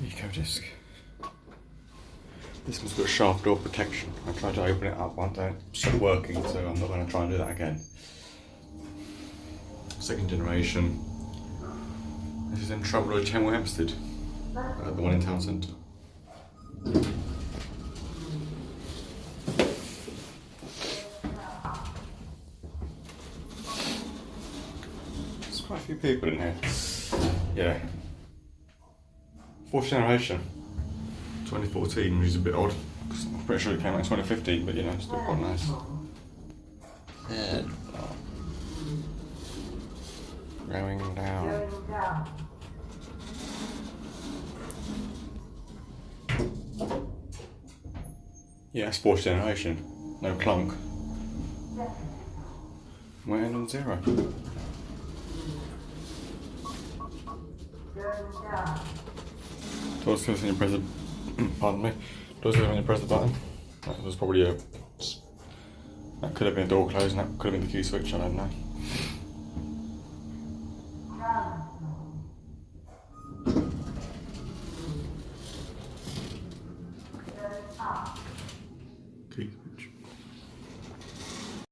Ecodisc. This one's got shaft door protection. I tried to open it up once and it stopped working, so I'm not going to try and do that again. Second generation. This is in Trouble with Chemwell Hempstead, the one in town centre. There's quite a few people in here. Yeah. Fourth generation. 2014, which is a bit odd. I'm pretty sure it came out in 2015, but you know, still quite nice. Going down. Yeah, it's fourth generation. No clunk. We're on 0. Doors close when you press the pardon me. Doors close when you press the button. That was probably that could have been a door close and that could have been the key switch, I don't know.